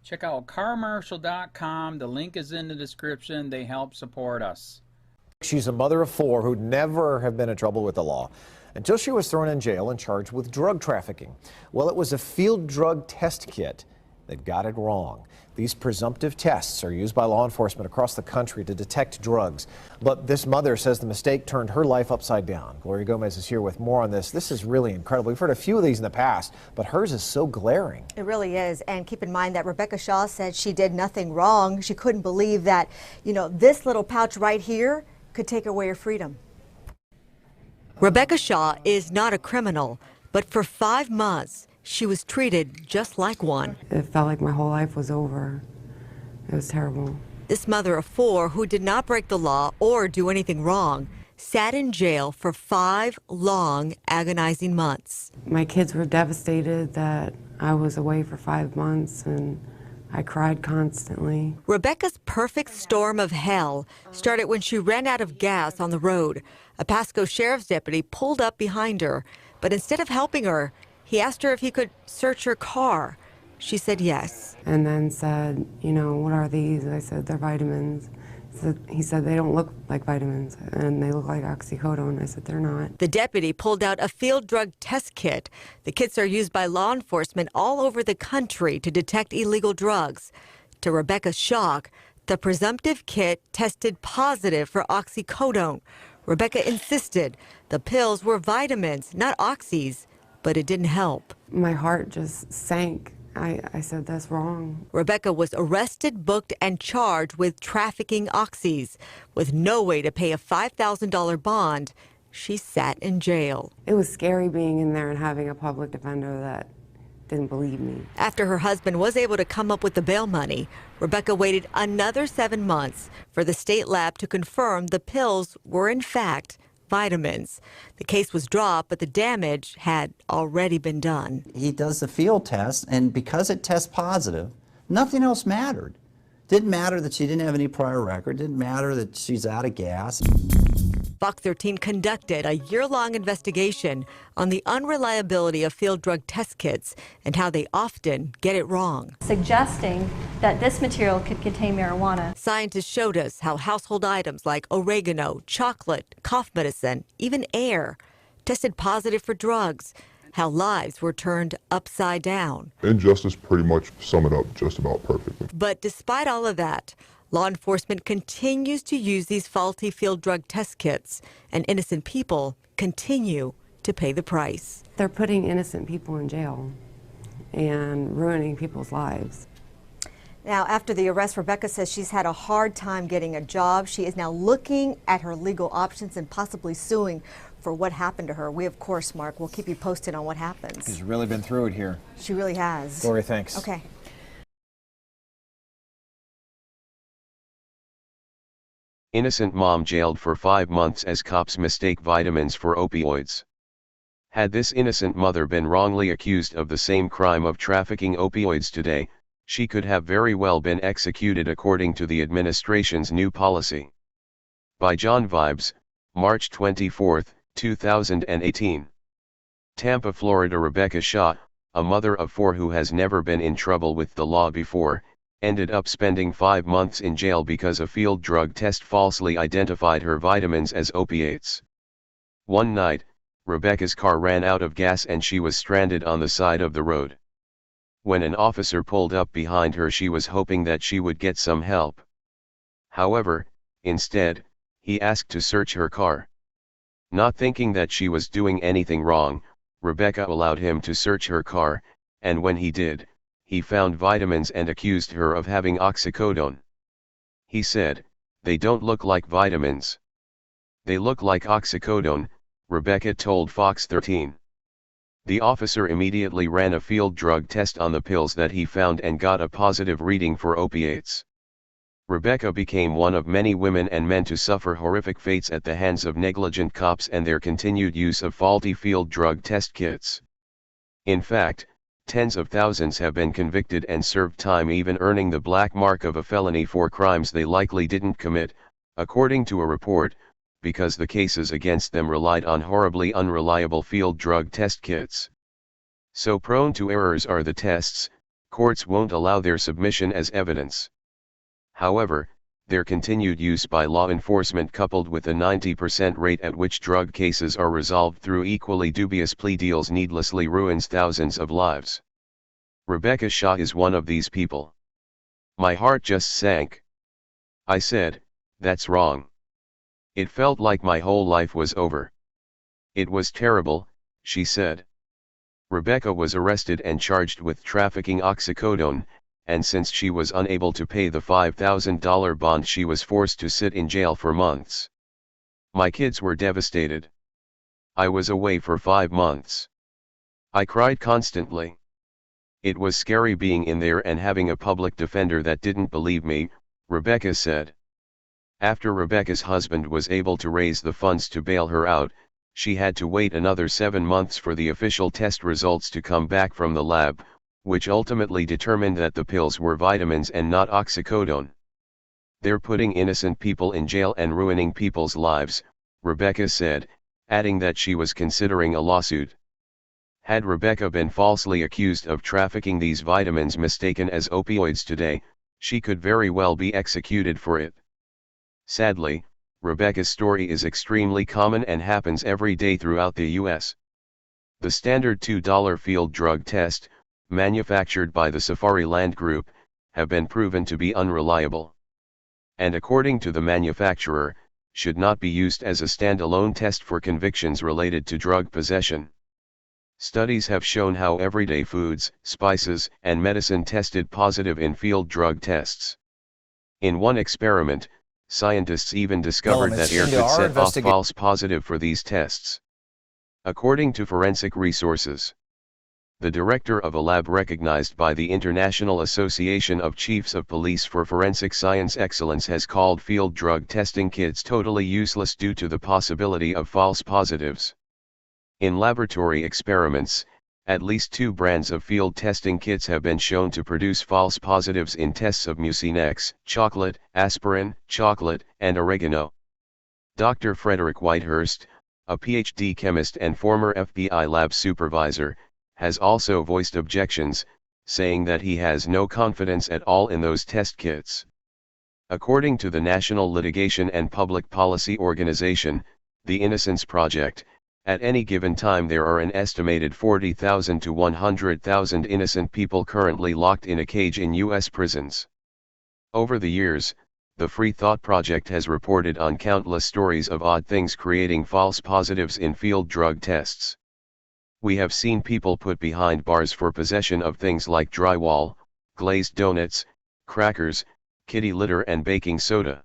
Check out carmarshal.com. The link is in the description. They help support us. She's a mother of 4 who'd never have been in trouble with the law until she was thrown in jail and charged with drug trafficking. Well, it was a field drug test kit that got it wrong. These presumptive tests are used by law enforcement across the country to detect drugs. But this mother says the mistake turned her life upside down. Gloria Gomez is here with more on this. This is really incredible. We've heard a few of these in the past, but hers is so glaring. It really is. And keep in mind that Rebecca Shaw said she did nothing wrong. She couldn't believe that, this little pouch right here could take away her freedom. Rebecca Shaw is not a criminal, but for 5 months, she was treated just like one. It felt like my whole life was over. It was terrible. This mother of 4 who did not break the law or do anything wrong sat in jail for 5 long, agonizing months. My kids were devastated that I was away for 5 months, and I cried constantly. Rebecca's perfect storm of hell started when she ran out of gas on the road. A Pasco sheriff's deputy pulled up behind her, but instead of helping her, he asked her if he could search her car. She said yes. And then said, what are these? I said, they're vitamins. He said, they don't look like vitamins, and they look like oxycodone. I said, they're not. The deputy pulled out a field drug test kit. The kits are used by law enforcement all over the country to detect illegal drugs. To Rebecca's shock, the presumptive kit tested positive for oxycodone. Rebecca insisted the pills were vitamins, not oxys, but it didn't help. My heart just sank. I said, that's wrong. Rebecca was arrested, booked, and charged with trafficking oxys. With no way to pay a $5,000 bond, she sat in jail. It was scary being in there and having a public defender that didn't believe me. After her husband was able to come up with the bail money, Rebecca waited another 7 months for the state lab to confirm the pills were in fact vitamins. The case was dropped, but the damage had already been done. He does the field test, and because it tests positive, nothing else mattered. Didn't matter that she didn't have any prior record, didn't matter that she's out of gas. Fox 13 conducted a year-long investigation on the unreliability of field drug test kits and how they often get it wrong. Suggesting that this material could contain marijuana. Scientists showed us how household items like oregano, chocolate, cough medicine, even air, tested positive for drugs, how lives were turned upside down. Injustice pretty much sum it up just about perfectly. But despite all of that, law enforcement continues to use these faulty field drug test kits, and innocent people continue to pay the price. They're putting innocent people in jail and ruining people's lives. Now, after the arrest, Rebecca says she's had a hard time getting a job. She is now looking at her legal options and possibly suing for what happened to her. We, of course, Mark, will keep you posted on what happens. She's really been through it here. She really has. Gloria, thanks. Okay. Innocent mom jailed for 5 months as cops mistake vitamins for opioids. Had this innocent mother been wrongly accused of the same crime of trafficking opioids today, she could have very well been executed according to the administration's new policy. By John Vibes, March 24, 2018. Tampa, Florida. Rebecca Shaw, a mother of 4 who has never been in trouble with the law before, ended up spending 5 months in jail because a field drug test falsely identified her vitamins as opiates. One night, Rebecca's car ran out of gas and she was stranded on the side of the road. When an officer pulled up behind her, she was hoping that she would get some help. However, instead, he asked to search her car. Not thinking that she was doing anything wrong, Rebecca allowed him to search her car, and when he did, he found vitamins and accused her of having oxycodone. He said, "They don't look like vitamins. They look like oxycodone," Rebecca told Fox 13. The officer immediately ran a field drug test on the pills that he found and got a positive reading for opiates. Rebecca became one of many women and men to suffer horrific fates at the hands of negligent cops and their continued use of faulty field drug test kits. In fact, tens of thousands have been convicted and served time, even earning the black mark of a felony for crimes they likely didn't commit, according to a report, because the cases against them relied on horribly unreliable field drug test kits. So prone to errors are the tests, Courts won't allow their submission as evidence. However, their continued use by law enforcement coupled with a 90% rate at which drug cases are resolved through equally dubious plea deals needlessly ruins thousands of lives. Rebecca Shaw is one of these people. My heart just sank. I said, "That's wrong." It felt like my whole life was over. It was terrible, she said. Rebecca was arrested and charged with trafficking oxycodone, and since she was unable to pay the $5,000 bond, she was forced to sit in jail for months. My kids were devastated. I was away for 5 months. I cried constantly. It was scary being in there and having a public defender that didn't believe me, Rebecca said. After Rebecca's husband was able to raise the funds to bail her out, she had to wait another 7 months for the official test results to come back from the lab, which ultimately determined that the pills were vitamins and not oxycodone. They're putting innocent people in jail and ruining people's lives, Rebecca said, adding that she was considering a lawsuit. Had Rebecca been falsely accused of trafficking these vitamins mistaken as opioids today, she could very well be executed for it. Sadly, Rebecca's story is extremely common and happens every day throughout the U.S. The standard $2 field drug test, manufactured by the Safariland Group, have been proven to be unreliable. And according to the manufacturer, should not be used as a standalone test for convictions related to drug possession. Studies have shown how everyday foods, spices, and medicine tested positive in field drug tests. In one experiment, scientists even discovered that air could set off false positive for these tests. According to Forensic Resources, the director of a lab recognized by the International Association of Chiefs of Police for Forensic Science Excellence has called field drug testing kits totally useless due to the possibility of false positives. In laboratory experiments, at least 2 brands of field testing kits have been shown to produce false positives in tests of Mucinex, chocolate, aspirin, chocolate, and oregano. Dr. Frederick Whitehurst, a PhD chemist and former FBI lab supervisor, has also voiced objections, saying that he has no confidence at all in those test kits. According to the National Litigation and Public Policy Organization, the Innocence Project, at any given time there are an estimated 40,000 to 100,000 innocent people currently locked in a cage in U.S. prisons. Over the years, the Free Thought Project has reported on countless stories of odd things creating false positives in field drug tests. We have seen people put behind bars for possession of things like drywall, glazed donuts, crackers, kitty litter and baking soda.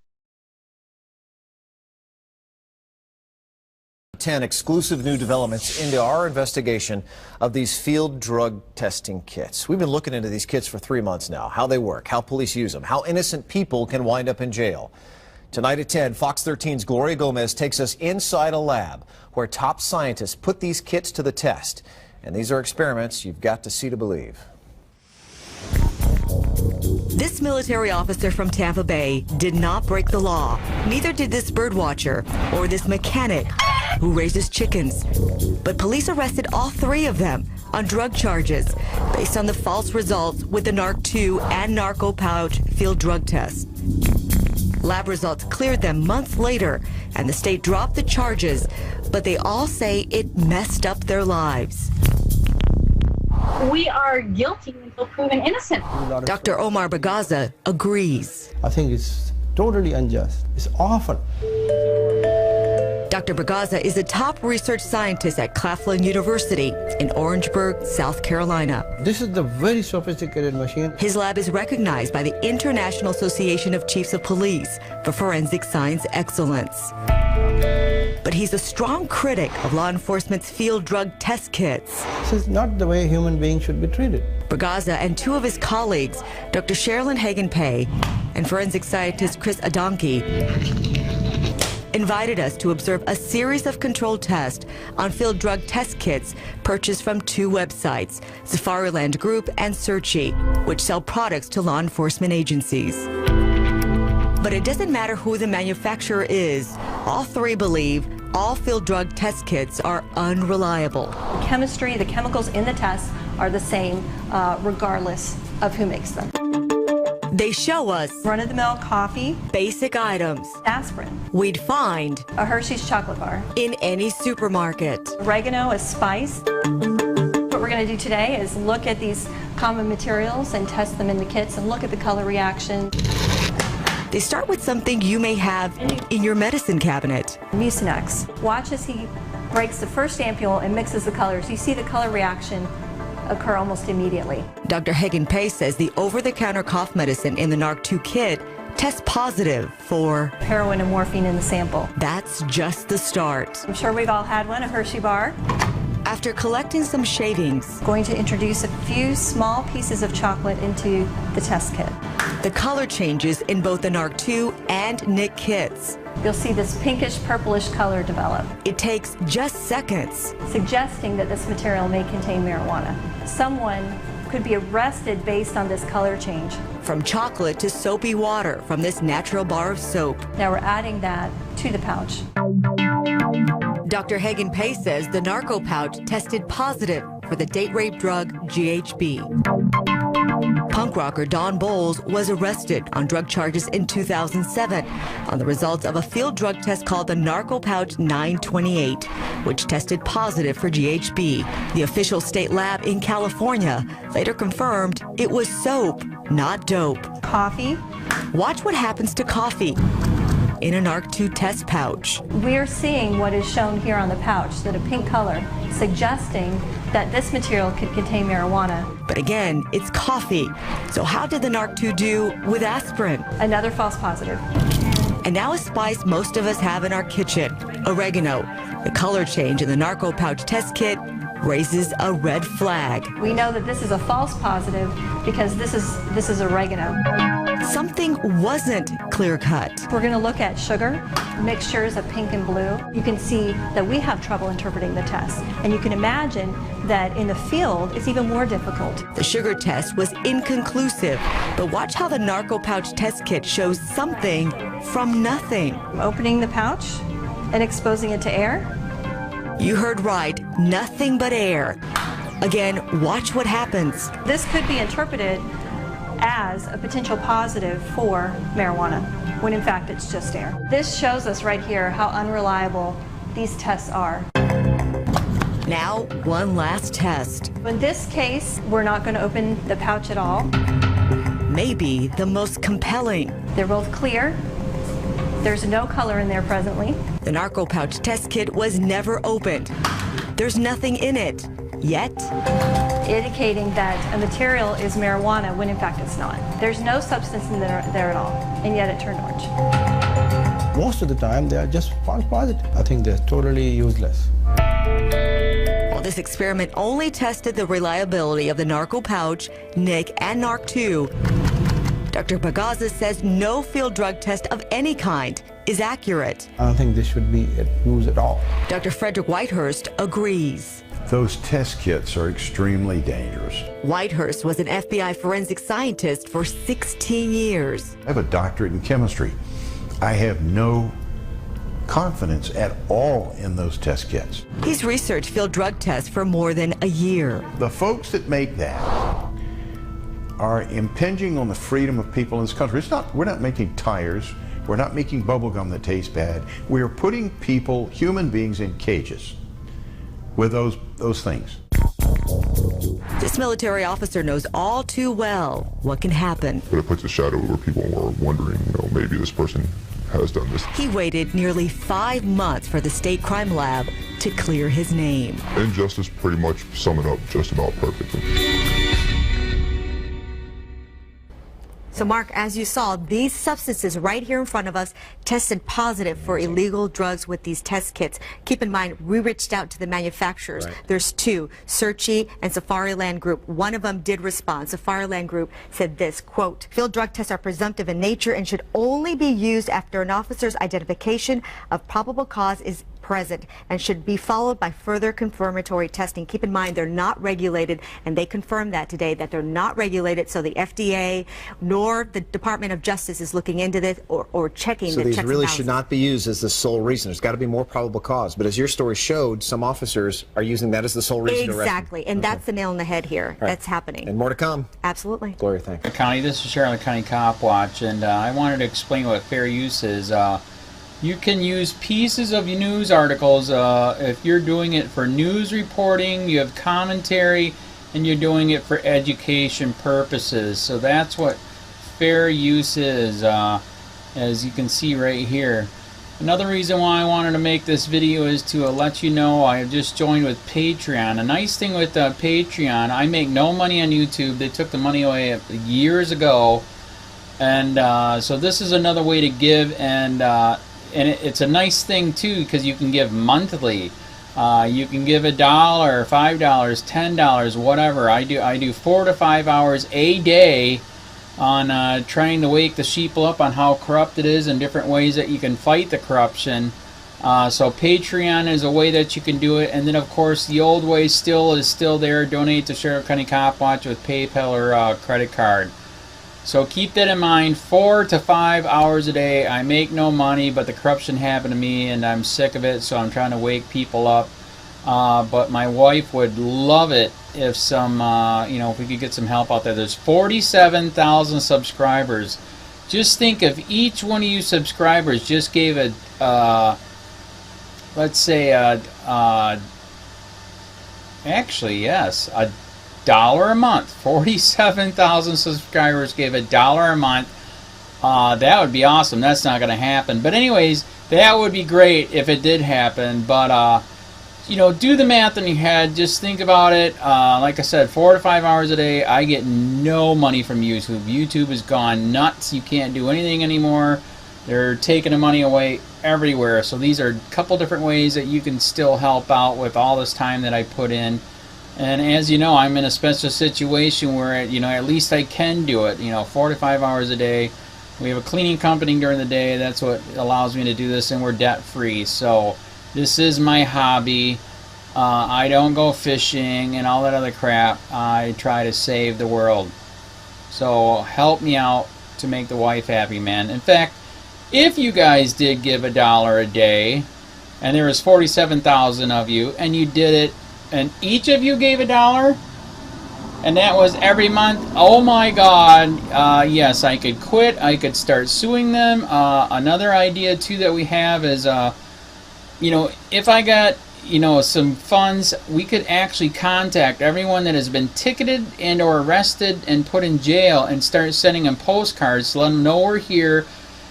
10 exclusive new developments into our investigation of these field drug testing kits. We've been looking into these kits for 3 months now, how they work, how police use them, how innocent people can wind up in jail. Tonight at 10, Fox 13's Gloria Gomez takes us inside a lab where top scientists put these kits to the test. And these are experiments you've got to see to believe. This military officer from Tampa Bay did not break the law. Neither did this birdwatcher or this mechanic who raises chickens. But police arrested all 3 of them on drug charges based on the false results with the NARC-2 and narco pouch field drug tests. Lab results cleared them months later, and the state dropped the charges, but they all say it messed up their lives. We are guilty until proven innocent. Dr. Omar Bagaza agrees. I think it's totally unjust. It's awful. Dr. Bagaza is a top research scientist at Claflin University in Orangeburg, South Carolina. This is the very sophisticated machine. His lab is recognized by the International Association of Chiefs of Police for Forensic Science Excellence. But he's a strong critic of law enforcement's field drug test kits. This is not the way human beings should be treated. Bagaza and 2 of his colleagues, Dr. Sherilyn Hagen-Pay and forensic scientist Chris Adonke, invited us to observe a series of controlled tests on field drug test kits purchased from 2 websites, Safariland Group and Searchy, which sell products to law enforcement agencies. But it doesn't matter who the manufacturer is. All 3 believe all field drug test kits are unreliable. The chemistry, the chemicals in the tests are the same regardless of who makes them. They show us Run-of-the-mill coffee, basic items aspirin, we'd find a Hershey's chocolate bar, in any supermarket. oregano, a spice. What we're going to do today is look at these common materials and test them in the kits and look at the color reaction. They start with something you may have in your medicine cabinet. Mucinex. Watch as he breaks the first ampule and mixes the colors. You see the color reaction occur almost immediately. Dr. Hagen-Pay says the over-the-counter cough medicine in the NARC-2 kit tests positive for Heroin and morphine in the sample. That's just the start. I'm sure we've all had one, a Hershey bar. After collecting some shavings, Going to introduce a few small pieces of chocolate into the test kit. the color changes in both the NARC-2 and NIC kits. You'll see this pinkish purplish color develop, It takes just seconds. suggesting that this material may contain marijuana. Someone could be arrested based on this color change. From chocolate to soapy water from this natural bar of soap. Now we're adding that to the pouch. Dr. Hagen-Pay says the narco pouch tested positive for the date rape drug GHB. Punk rocker Don Bowles was arrested on drug charges in 2007 on the results of a field drug test called the Narco Pouch 928, which tested positive for GHB. The official state lab in California later confirmed it was soap, not dope. Coffee. Watch what happens to coffee in a NARC-2 test pouch. We're seeing what is shown here on the pouch, that a pink color, suggesting that this material could contain marijuana. But again, it's coffee. So how did the NARC-2 do with aspirin? Another false positive. And now a spice most of us have in our kitchen, oregano. The color change in the narco pouch test kit raises a red flag. We know that this is a false positive because this is oregano. Something wasn't clear-cut. We're going to look at sugar, mixtures of pink and blue. You can see that we have trouble interpreting the test. And you can imagine that in the field, it's even more difficult. The sugar test was inconclusive, but watch how the narco pouch test kit shows something from nothing. Opening the pouch and exposing it to air. You heard right, nothing but air. Again, watch what happens. This could be interpreted as a potential positive for marijuana, when in fact it's just air. This shows us right here how unreliable these tests are. Now, one last test. In this case, we're not going to open the pouch at all. Maybe the most compelling. They're both clear. There's no color in there presently. The narco pouch test kit was never opened. There's nothing in it, yet. Indicating that a material is marijuana when in fact it's not. There's no substance in there at all, and yet it turned orange. Most of the time, they are just false positive. I think they're totally useless. While this experiment only tested the reliability of the narco pouch, NIC, and NARC-2, Dr. Pagaza says no field drug test of any kind is accurate. I don't think this should be used at all. Dr. Frederick Whitehurst agrees. Those test kits are extremely dangerous. Whitehurst was an FBI forensic scientist for 16 years. I have a doctorate in chemistry. I have no confidence at all in those test kits. He's researched field drug tests for more than a year. The folks that make that are impinging on the freedom of people in this country. We're not making tires. We're not making bubble gum that tastes bad. We are putting people, human beings, in cages with those things. This military officer knows all too well what can happen. But it puts a shadow over people who are wondering, maybe this person has done this. He waited nearly 5 months for the state crime lab to clear his name. Injustice pretty much sum it up just about perfectly. So Mark, as you saw, these substances right here in front of us tested positive for illegal drugs with these test kits. Keep in mind, we reached out to the manufacturers. Right. There's two, Searchy and Safariland Group. One of them did respond. Safariland Group said this, quote, field drug tests are presumptive in nature and should only be used after an officer's identification of probable cause is present and should be followed by further confirmatory testing. Keep in mind, they're not regulated, and they confirmed that today, that they're not regulated, so the FDA nor the Department of Justice is looking into this or checking the checks and balances. So these really should not be used as the sole reason. There's got to be more probable cause. But as your story showed, some officers are using that as the sole reason to arrest them. Exactly, and that's the nail in the head here. Right. That's happening. And more to come. Absolutely. Gloria, thanks. County, this is Charlotte County Cop Watch, and I wanted to explain what fair use is. You can use pieces of news articles if you're doing it for news reporting, you have commentary, and you're doing it for education purposes. So that's what fair use is, as you can see right here. Another reason why I wanted to make this video is to let you know I just joined with Patreon. A nice thing with Patreon, I make no money on YouTube. They took the money away years ago. And so this is another way to give, and it's a nice thing too, because you can give monthly. You can give $1, $5, $10, whatever. I do 4 to 5 hours a day on trying to wake the sheeple up on how corrupt it is and different ways that you can fight the corruption. So Patreon is a way that you can do it, and then of course the old way is still there. Donate to Sheriff County Cop Watch with PayPal or credit card. So keep that in mind. 4 to 5 hours a day. I make no money, but the corruption happened to me and I'm sick of it, so I'm trying to wake people up. But my wife would love it if if we could get some help out there. There's 47,000 subscribers. Just think if each one of you subscribers just gave let's say actually, yes, $1 a month. 47,000 subscribers gave $1 a month. That would be awesome. That's not going to happen. But anyways, that would be great if it did happen. But do the math in your head. Just think about it. Like I said, 4 to 5 hours a day. I get no money from YouTube. YouTube has gone nuts. You can't do anything anymore. They're taking the money away everywhere. So these are a couple different ways that you can still help out with all this time that I put in. And as you know, I'm in a special situation where, at least I can do it, 4 to 5 hours a day. We have a cleaning company during the day. That's what allows me to do this, and we're debt-free. So this is my hobby. I don't go fishing and all that other crap. I try to save the world. So help me out to make the wife happy, man. In fact, if you guys did give $1 a day, and there was 47,000 of you, and you did it, and each of you gave $1, and that was every month, oh my God, yes, I could quit. I could start suing them. Another idea too that we have is, if I got, some funds, we could actually contact everyone that has been ticketed and or arrested and put in jail and start sending them postcards to let them know we're here,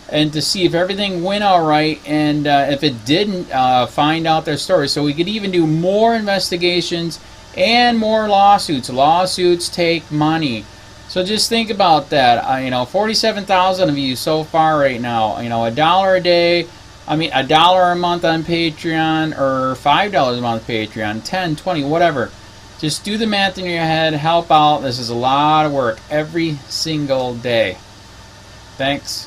and to see if everything went all right, and if it didn't, find out their story. So we could even do more investigations and more lawsuits. Lawsuits take money. So just think about that. 47,000 of you so far right now. $1 a day. $1 a month on Patreon, or $5 a month Patreon, 10, 20, whatever. Just do the math in your head. Help out. This is a lot of work every single day. Thanks.